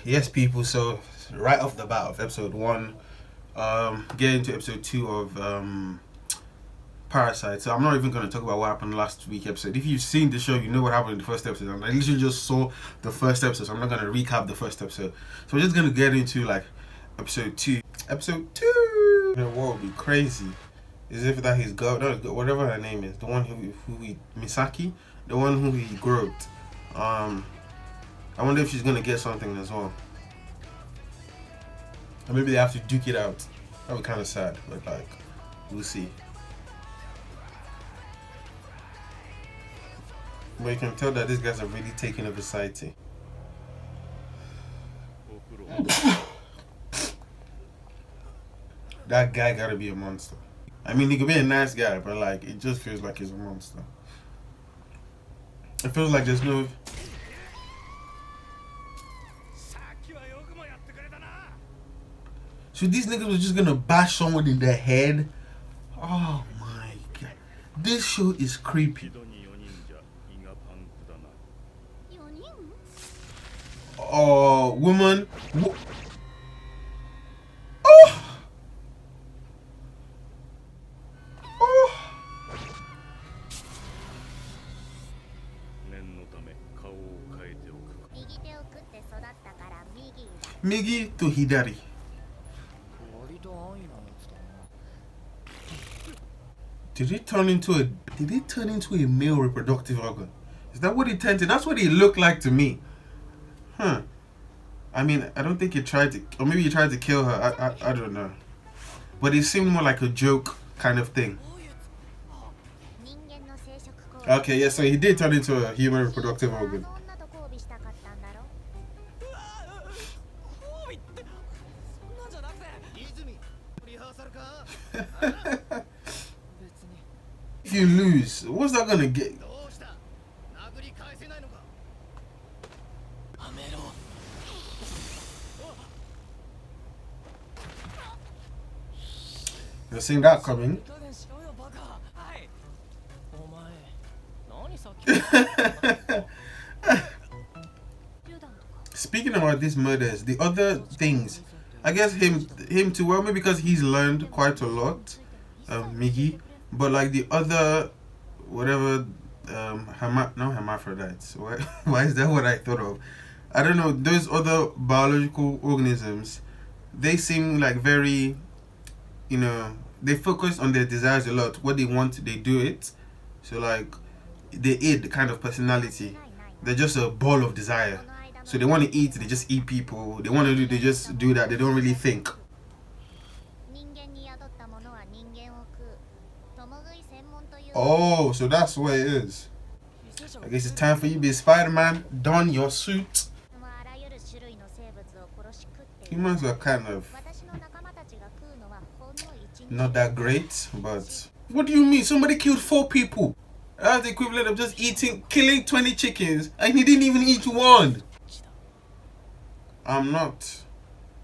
Yes, people. So right off the bat of episode 1, get into episode 2 of Parasyte. So I'm not even going to talk about what happened last week episode. If you've seen the show, you know what happened in the first episode. And I literally just saw the first episode, so I'm not going to recap the first episode. So we're just going to get into like episode 2. Episode 2. You know what would be crazy is if that his girl, no, whatever her name is, the one who he Misaki, the one who he groped. I wonder if she's gonna get something as well. Or maybe they have to duke it out. That would be kind of sad, but like, we'll see. But you can tell that these guys are really taking over society. That guy gotta be a monster. I mean, he could be a nice guy, but like, it just feels like he's a monster. It feels like there's no... So these niggas were just gonna bash someone in the head? Oh my god. This show is creepy. Oh, woman. Oh! Oh! Migi to Hidari. Did it turn into a male reproductive organ? Is that what it turned to? That's what it looked like to me. Huh. I mean, I don't think he tried to, or maybe he tried to kill her. I don't know. But it seemed more like a joke kind of thing. Okay, yeah, so he did turn into a human reproductive organ. If you lose, what's that gonna get? You're seeing that coming. Speaking about these murders, the other things, I guess him too, well, maybe because he's learned quite a lot, Migi, but like the other, whatever, no hermaphrodites. Why is that what I thought of? I don't know, those other biological organisms, they seem like very, you know, they focus on their desires a lot. What they want, they do it. So like, they eat the kind of personality. They're just a ball of desire. So they want to eat, they just eat people. They want to do, they just do that. They don't really think. Oh, so that's what it is. I guess it's time for you to be Spider-Man. Don your suit. Humans are kind of not that great, but what do you mean? Somebody killed 4 people. That's the equivalent of just killing 20 chickens, and he didn't even eat one. I'm not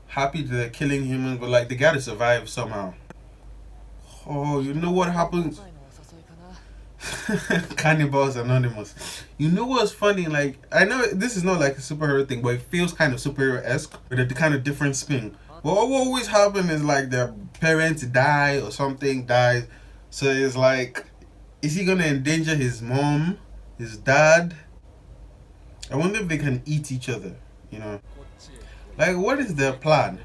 happy that they're killing humans, but like, they gotta survive somehow. Oh, you know what happens? Cannibals Anonymous. You know what's funny? Like, I know this is not like a superhero thing, but it feels kind of superhero-esque with a kind of different spin. But what always happens is like their parents die or something dies. So it's like, is he gonna endanger his mom, his dad? I wonder if they can eat each other, you know? Like, what is their plan?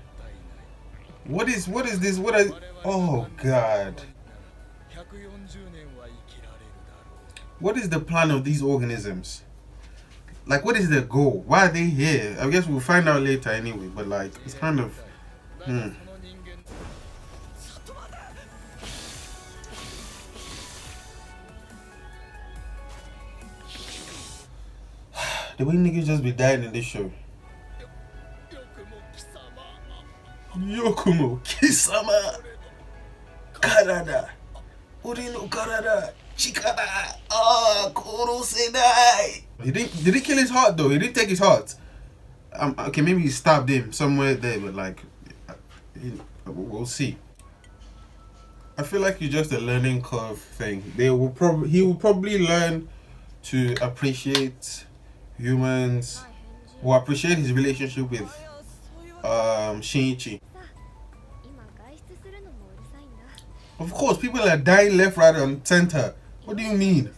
What is this? Oh god. What is the plan of these organisms? Like, what is their goal? Why are they here? I guess we'll find out later anyway, but like, it's kind of... The way niggas just be dying in this show. Yokumo Kisama Karada Uri no Karada Chikara Korosenai. Did he kill his heart though? He didn't take his heart. Okay, maybe he stabbed him somewhere there, but like, we'll see. I feel like it's just a learning curve thing. He will probably learn to appreciate humans will appreciate his relationship with Shinichi. Of course, people are dying left, right, and center. What do you mean?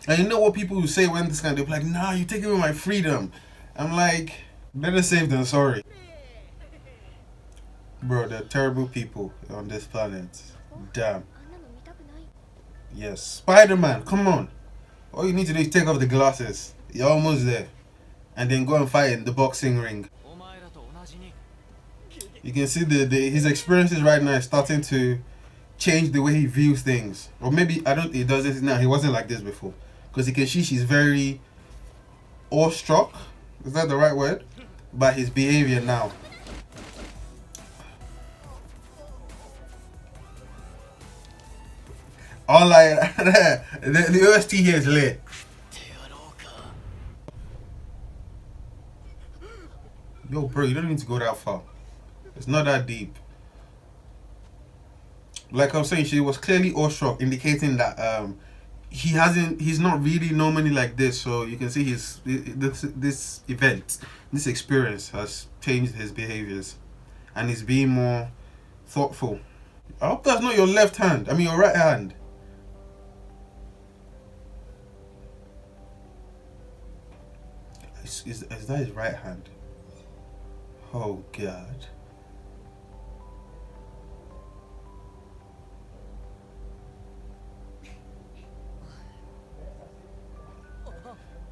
And you know what people will say when this kind of, they're like, nah, you're taking away my freedom. I'm like, better safe than sorry. Bro, they're terrible people on this planet. Damn. Yes. Spider-Man, come on. All you need to do is take off the glasses. You're almost there. And then go and fight in the boxing ring. You can see his experiences right now is starting to change the way he views things. Or maybe, I don't, he does this now. He wasn't like this before. Because you can see she's very awestruck. Is that the right word? By his behavior now. All like the OST here is lit. Yo, bro, you don't need to go that far. It's not that deep. Like I was saying, she was clearly awestruck, indicating that he's not really normally like this. So you can see this event, this experience has changed his behaviors, and he's being more thoughtful. I hope that's not your left hand. I mean your right hand. Is that his right hand? Oh God.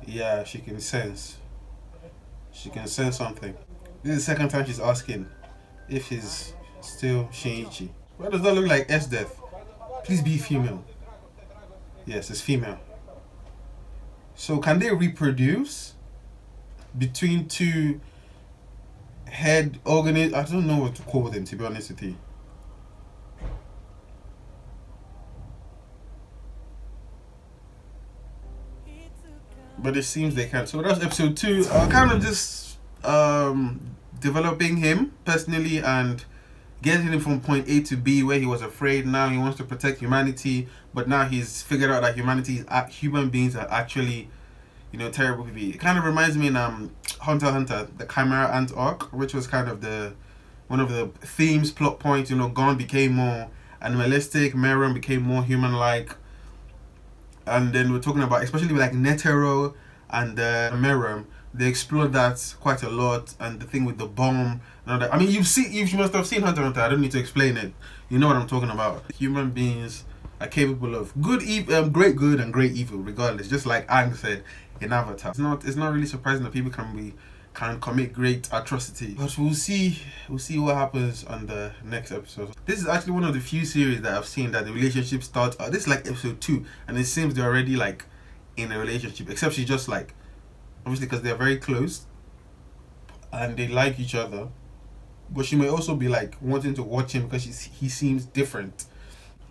Yeah, she can sense. She can sense something. This is the second time she's asking if he's still Shinichi. Why does that look like S death? Please be female. Yes, it's female. So can they reproduce between two head organisms? I don't know what to call them, to be honest with you. But it seems they can. So that's episode 2. Kind of just developing him personally and getting him from point A to B, where he was afraid. Now he wants to protect humanity, but now he's figured out that human beings are actually, terrible people. It kind of reminds me in Hunter x Hunter, the Chimera Ant arc, which was kind of one of the themes, plot points. Gon became more animalistic, Meron became more human-like. And then we're talking about, especially with like Netero and Merum, they explored that quite a lot. And the thing with the bomb and all that. I mean, you must have seen Hunter x Hunter. I don't need to explain it. You know what I'm talking about. Human beings are capable of great good and great evil, regardless. Just like Aang said in Avatar. It's not really surprising that people can commit great atrocity. But we'll see what happens on the next episode. This is actually one of the few series that I've seen that the relationship starts. This is like episode 2, and it seems they're already like in a relationship. Except she's just like, obviously because they're very close and they like each other. But she may also be like wanting to watch him because he seems different.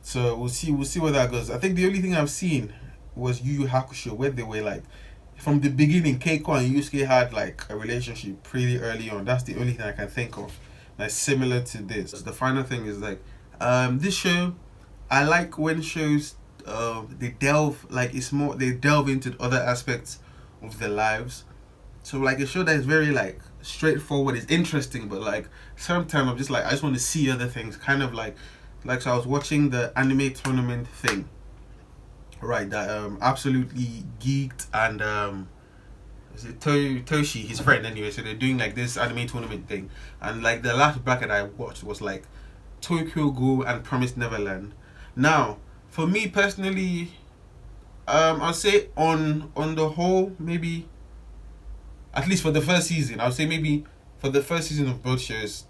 So we'll see where that goes. I think the only thing I've seen was Yu Yu Hakusho, where they were like, from the beginning, Keiko and Yusuke had like a relationship pretty early on. That's the only thing I can think of that's similar to this. The final thing is like, this show, I like when shows they delve into other aspects of their lives. So like a show that is very like straightforward is interesting, but like sometimes I'm just like, I just want to see other things. Kind of like so I was watching the anime tournament thing. Right, that absolutely geeked, and is it Toshi, his friend anyway, so they're doing like this anime tournament thing, and like the last bracket I watched was like Tokyo Ghoul and Promised Neverland. Now, for me personally, I'll say on the whole, maybe at least for the first season, I'll say maybe for the first season of both shows,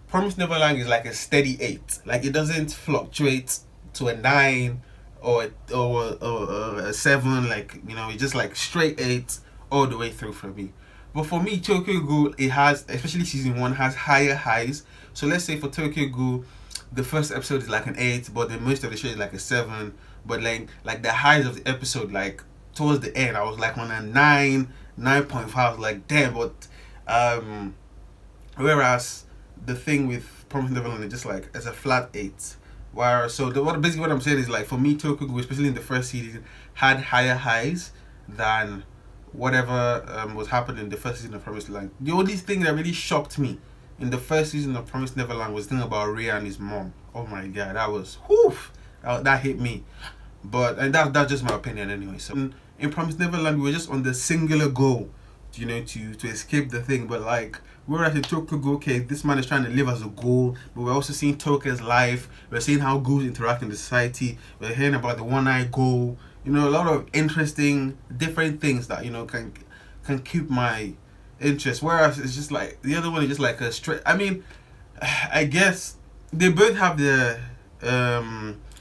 Promised Neverland is like a steady 8. Like it doesn't fluctuate to a 9 or a 7, like it's just like straight 8 all the way through for me. But for me, Tokyo Ghoul, it has, especially season 1, has higher highs. So let's say for Tokyo Ghoul, the first episode is like an 8, but the most of the show is like a 7. But like the highs of the episode, like towards the end, I was like on a 9.5. I was like, damn. But whereas the thing with Promised Neverland is just like it's a flat 8. Basically what I'm saying is like for me, Tokyo Ghoul, especially in the first season, had higher highs, than whatever was happening in the first season of Promised Land. The only thing that really shocked me in the first season of Promised Neverland was the thing about Ray and his mom. Oh my god, that was whew, that hit me. But and that's just my opinion anyway. So in Promised Neverland, we were just on the singular goal, to escape the thing. But like we were at the Tokyo go, okay, this man is trying to live as a ghoul, but we're also seeing Tokyo's life. We're seeing how ghouls interact in the society. We're hearing about the one-eyed ghoul. A lot of interesting, different things that can keep my interest. Whereas it's just like the other one is just like a straight. I mean, I guess they both have their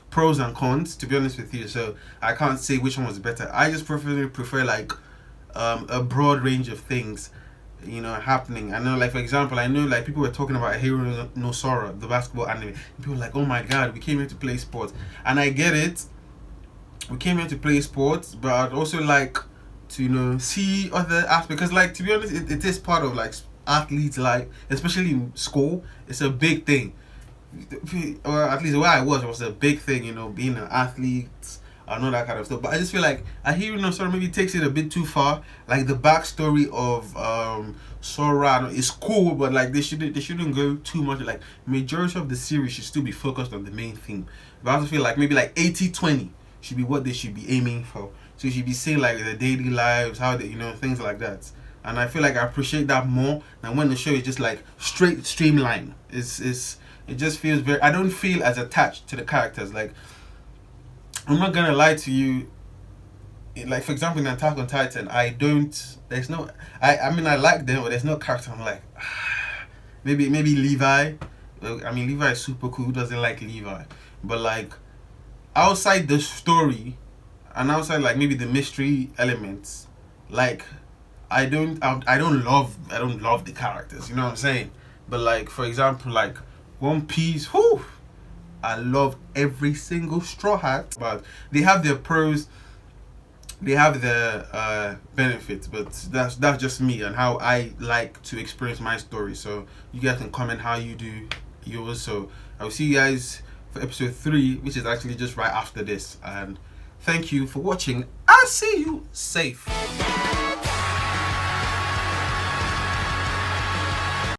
pros and cons, to be honest with you. So I can't say which one was better. I just prefer like a broad range of things, happening. I know, like for example, I know like people were talking about Hero no Sora, the basketball anime. And people were like, oh my god, we came here to play sports, and I get it. We came here to play sports, but I'd also like to see other aspects, because like to be honest, it is part of like athletes' life, especially in school. It's a big thing, or at least where I was a big thing, being an athlete and all that kind of stuff. But I just feel like I hear Sora maybe takes it a bit too far. Like the backstory of Sora is cool, but like they shouldn't go too much. Like majority of the series should still be focused on the main theme. But I also feel like maybe like 80-20 should be what they should be aiming for. So you should be seeing like the daily lives, how they things like that. And I feel like I appreciate that more than when the show is just like straight streamline. It just feels very. I don't feel as attached to the characters. Like I'm not gonna lie to you. Like for example, in Attack on Titan, I don't. There's no. I mean I like them, but there's no character. I'm like maybe Levi. I mean Levi is super cool. Who doesn't like Levi? But like outside the story and outside like maybe the mystery elements, like I don't love the characters, you know what I'm saying? But like for example, like One Piece, whew, I love every single Straw Hat. But they have their pros, they have their benefits, but that's just me and how I like to experience my story. So you guys can comment how you do yours. So I will see you guys for episode 3, which is actually just right after this. And thank you for watching. I'll see you safe.